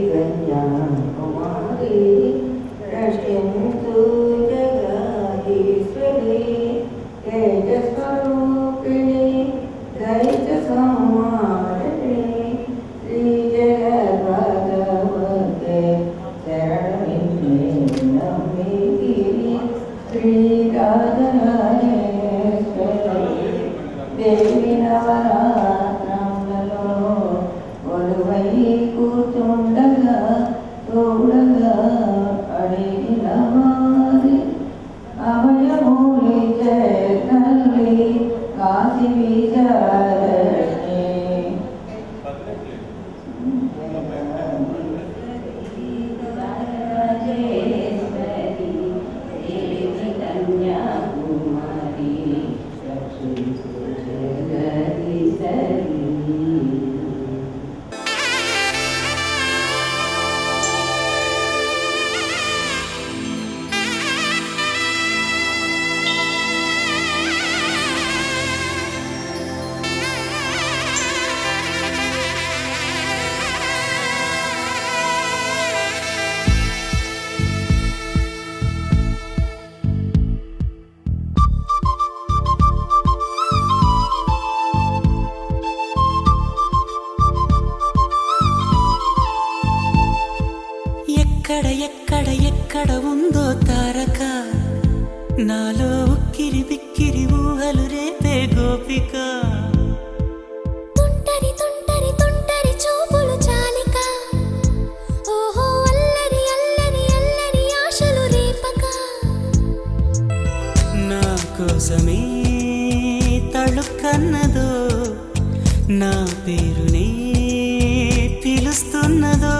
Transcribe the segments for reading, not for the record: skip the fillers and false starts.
कन्याकुमारी रक्षन्तु जगदीश्वरी तेजस्वरूपिणी दैत्यसंहारिणी श्रीजगद्भगवते शरणमिन्मे नमिति श्रीराजराजेश्वरी देवी नवरात्రంలో కొలువై కూర్చుండగా చూడగా అడిగిన వారి అభయమూలిచే తల్లి కాశీ విచారణి రాజేశ్వరి దేవి కన్యాకుమారి రక్షించు జగదీశ్వరి. ఎక్కడ ఉందో తారక నాలో ఉక్కిరి బిక్కిరి ఊహలు రేపే గోపిక తుంటరి తుంటరి తుంటరి చూపులు చాలిక ఓహో అల్లరి అల్లరి అల్లరి ఆశలు రేపక నా కోసమే తళుక్కన్నదో నా పేరునే పిలుస్తున్నదో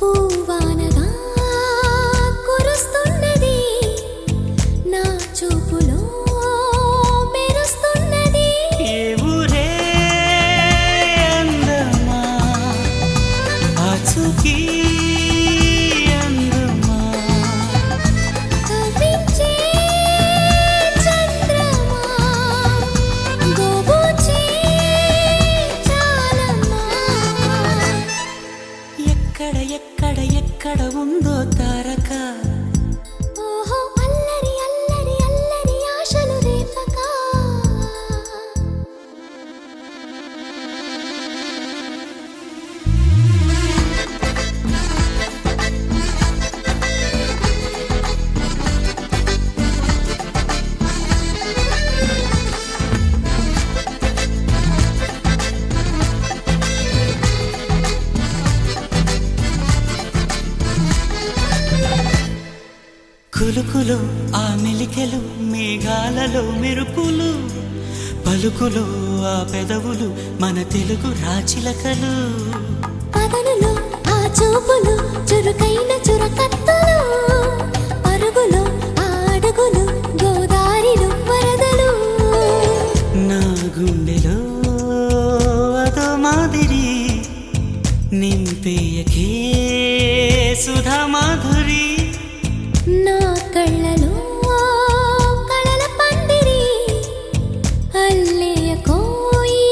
పూవానగా కురుస్తున్నది నా చూపులో మెరుస్తున్నది ఏ ఊరే అందమా ఆచూకీ అందమా కవించే చంద్రమా గోబూచే చాలమా ఎక్కడ ఉందో తారక ఓహో అల్లరి అల్లరి అల్లరి ఆశలు రేపక కులుకులో ఆ మెలికెలు మేఘాలలో మెరుపులు పలుకులో ఆ పెదవులు మన తెలుగు రాచిలకలు పదనులో ఆ చూపులు చురుకైన చురకత్తలు పరుగులో ఆ అడుగులు గోదారిలో వరదలు నా గుండెలో అదో మాదిరి నింపేయకే సుధా మాధురి నా కళ్ళలో కళల పందిరి అల్లేయ కోయి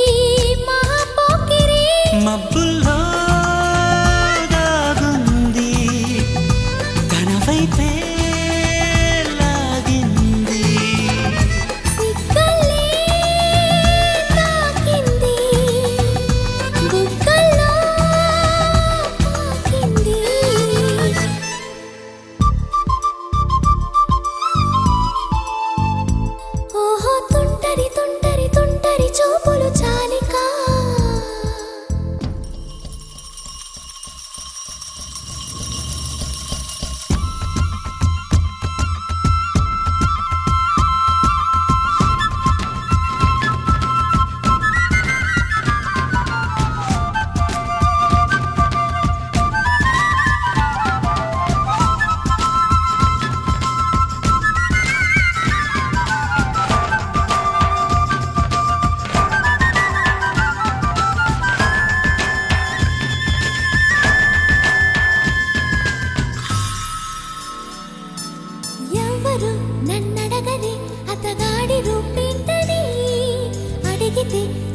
మహాపోకిరి మబ్బుల్లో దాగుంది తన వైపే లాగింది సిగ్గలే తాకింది బుగ్గల్లో తాకింది ఓహో తుంటరి తుంటరి తుంటరి చూపులు చాలిక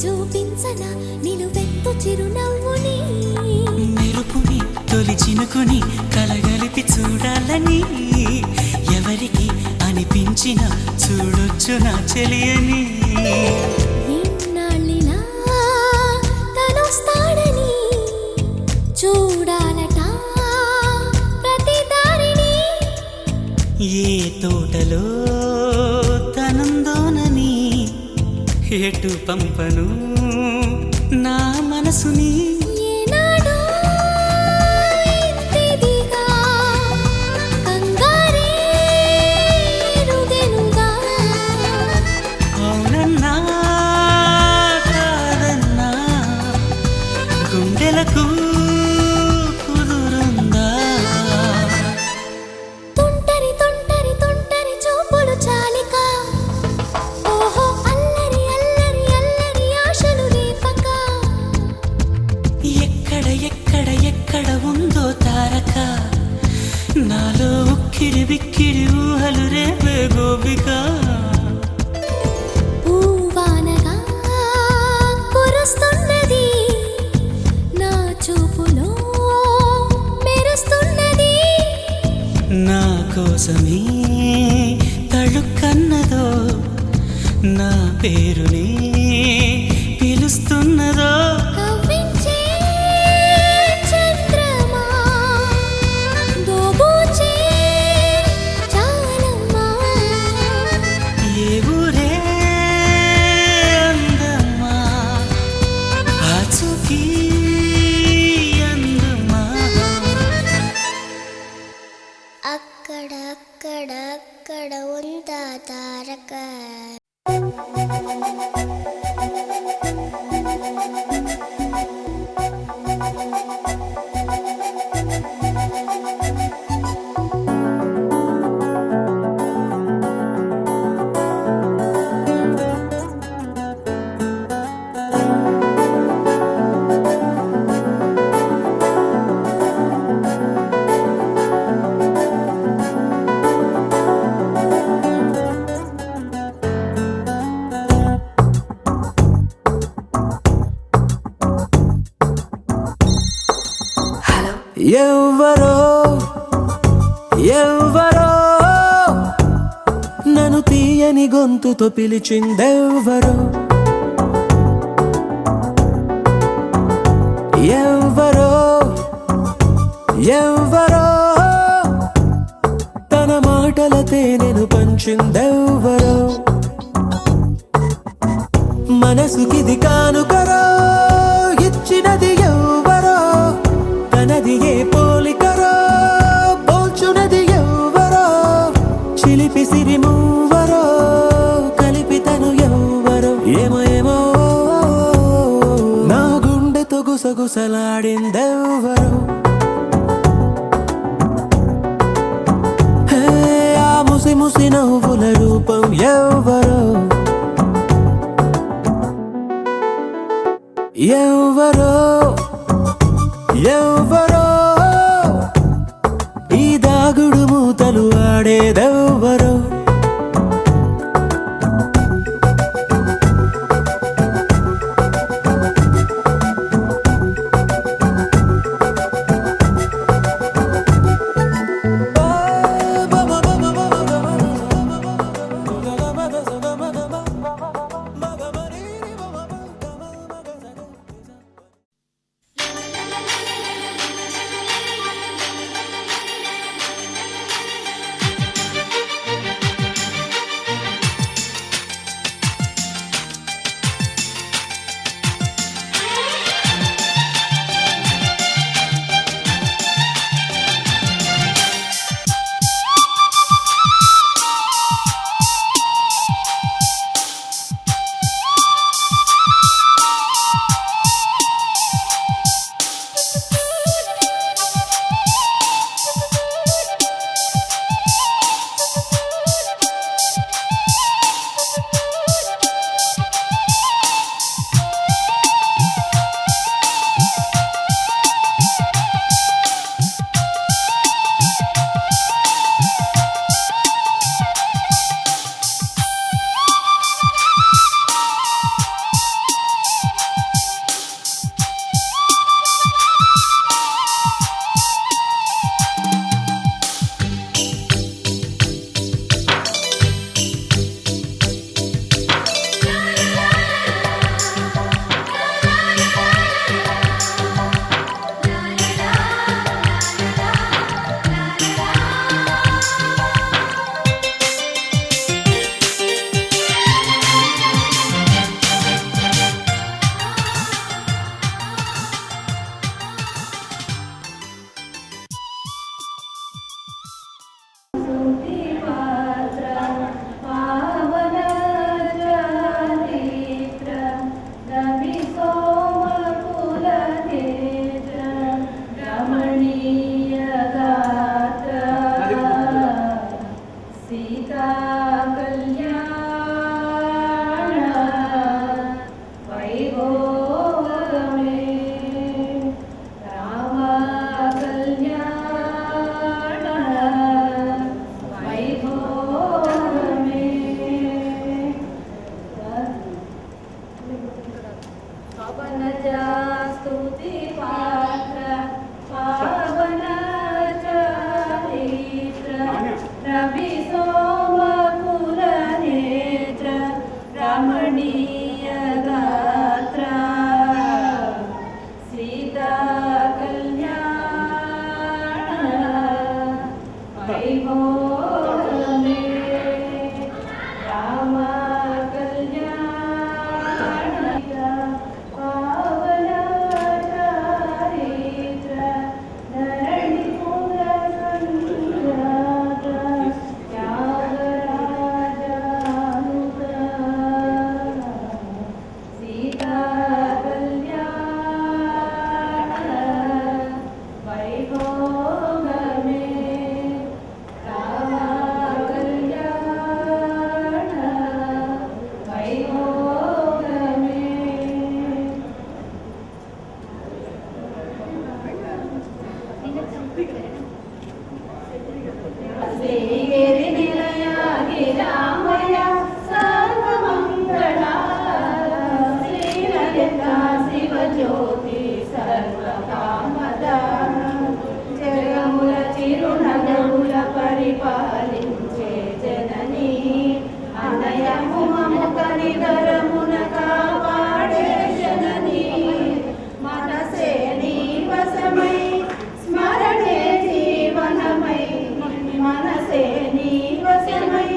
చూపించనా నిలువెత్తు చిరునవ్వుని మెరుపుని తొలి చినుకుని కలగలిపి చూడాలని ఎవరికి అనిపించిన చూడొచ్చు నా చెలియని ఎన్నాళ్ళిలా తనొస్తాడని చూడాలట ప్రతి దారిని ఏ తోటలో తనందోనని ఎటు పంపను నా మనసుని ఏనాడో ఇంతిదిగా కంగారేరుగెనుగా అవునన్నా కాదన్నా గుండెలకు కుదురుందా తుంటరి తుంటరి తుంటరి చూపులు చాలిక ఓహో అల్లరి అల్లరి అల్లరి ఆశలు రేపక ఎక్కడ ఎక్కడ ఎక్కడ ఉందో తారక నాలో ఉక్కిరి బిక్కిరి ఊహలు రేపే గోపిక పూవానగా కురుస్తున్నది నా చూపులో మెరుస్తున్నది నా కోసమే తళుక్కన్నదో నా పేరుని పిలుస్తున్నదో కవ్వించే చంద్రమా దోబూచే చాలమ్మా ఏ ఊరే అందమ్మా ఆచూకీ అందమ్మా అక్కడ అక్కడ అక్కడ ఉందా తారక ఎవ్వరో ఎవ్వరో నన్ను తీయని గొంతుతో పిలిచిందెవ్వరో ఎవ్వరో ఎవ్వరో తన మాటల తేనెను పంచిందెవ్వరో మనసుకిది కానుకరో ఇచ్చినది ఎవ్వరో తనది ఏ పోలికరో పోల్చునది ఎవ్వరో చిలిపి సిరి మూవరో కలిపి తను ఎవ్వరో ఏమో ఏమో నా గుండెతో గుసగుసలాడిందెవ్వరో హే, ఆ ముసి ముసి నవ్వుల రూపం ఎవ్వరో ఎవ్వరో ఎవ్వరో ఈ దాగుడు మూతలు ఆడేదెవ్వరో స్తుతి పాత్ర పావన చరిత్ర రవి సోమకుల నేత్ర రమణీయ గాత్ర సీతా కళ్యాణ వైభోగమే రామ కళ్యాణ పావన చరిత్ర ధరణి పుర సంగ్రాత త్యాగరాజానుత సీతా కళ్యాణ వైభోగమే రామ కళ్యాణ వైభోగమే శ్రీగిరి నిలయాగి రామయ సర్వమంగళ శ్రీలలిత శివజ్యోతి సర్వకామద జగముల చిరునగముల పరిపాలించే జననీ అనయము మముక నిదరమున కాపాడే జననీ మనసే నీ వశమై స్మరణే జీవనమై మనసే నీ వశమై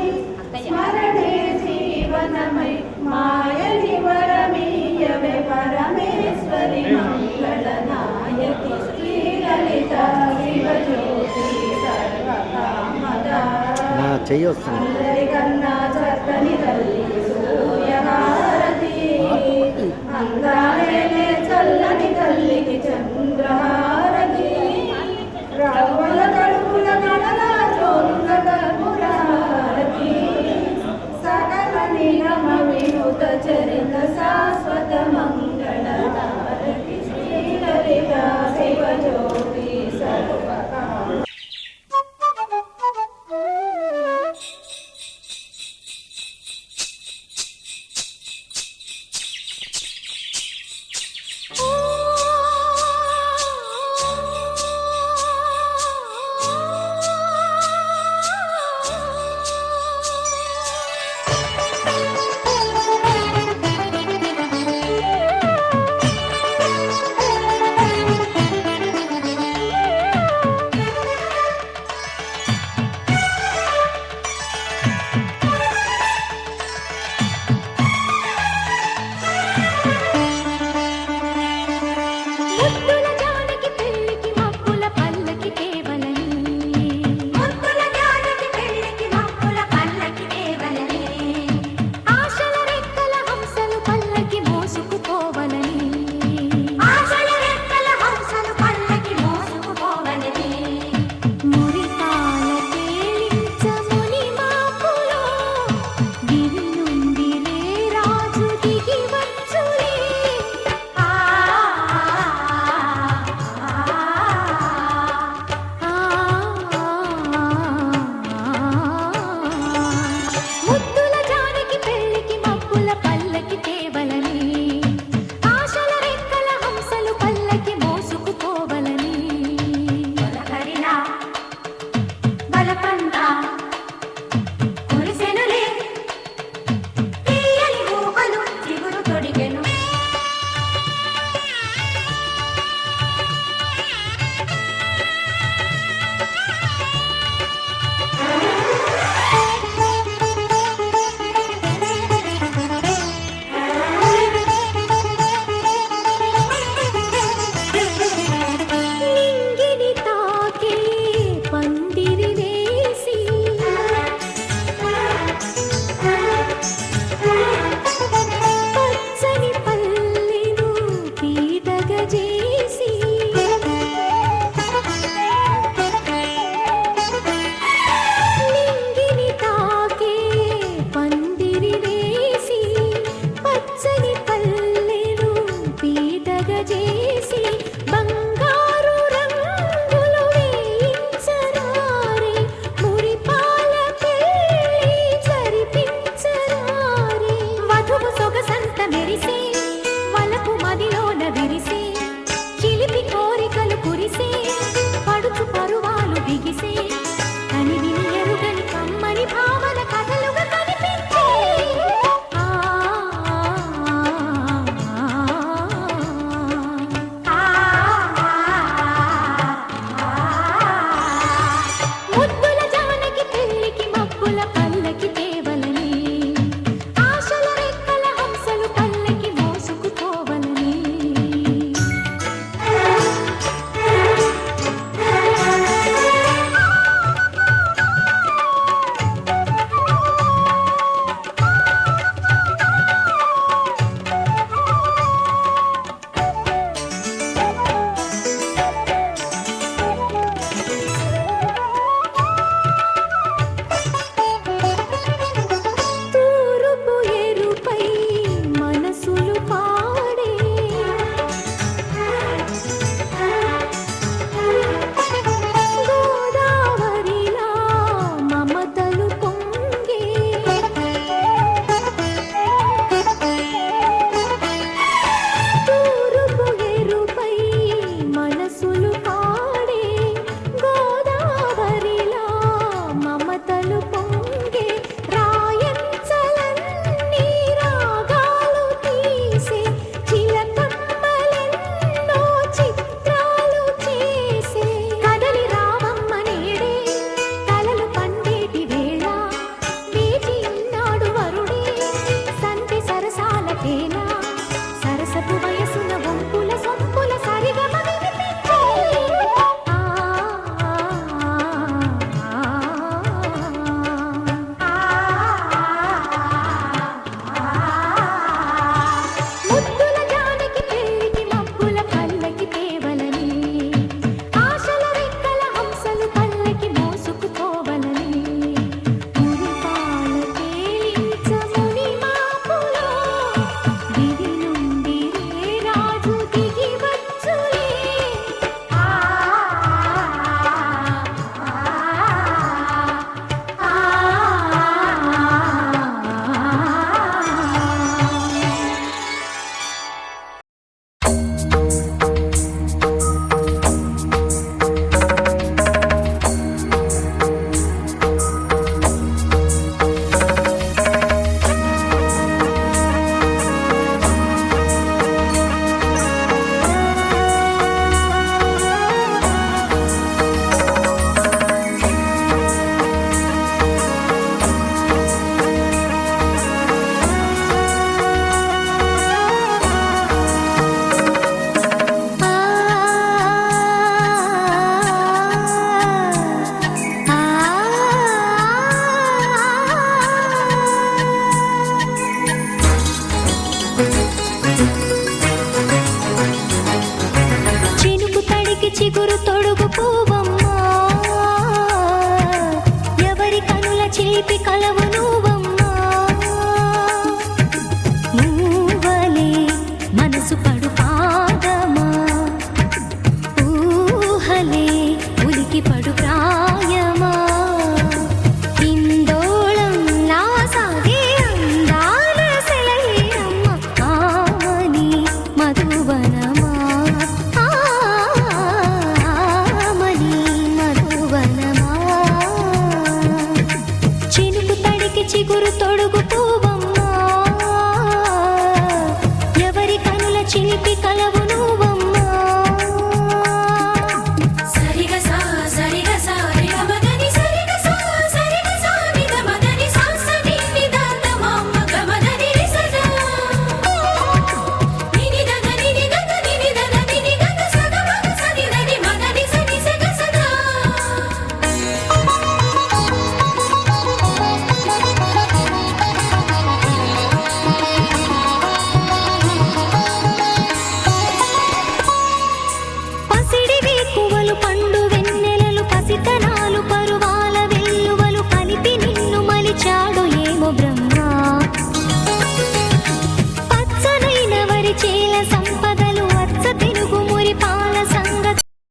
స్మరణే జీవనమై మాయని వరమీయవే పరమేశ్వరి మంగళనాయకి శ్రీలలిత శివజ్యోతి సర్వకామద చెయ్యి వస్తుంది అందరికన్నా చక్కని తల్లి సూర్యహారతి అందాలే చల్లని తల్లికి చంద్రహారతి రవ్వల కడుపుల గణనాథోనుల కర్పూర హారతి సకల నిగమ వినుత చరిత శాశ్వత మంగళ హారతి శ్రీలలిత శివజ్యోతి సర్వకామ మెరిసే వలపు మదిలోన విరిసే చిగురు తొడుగు పువ్వు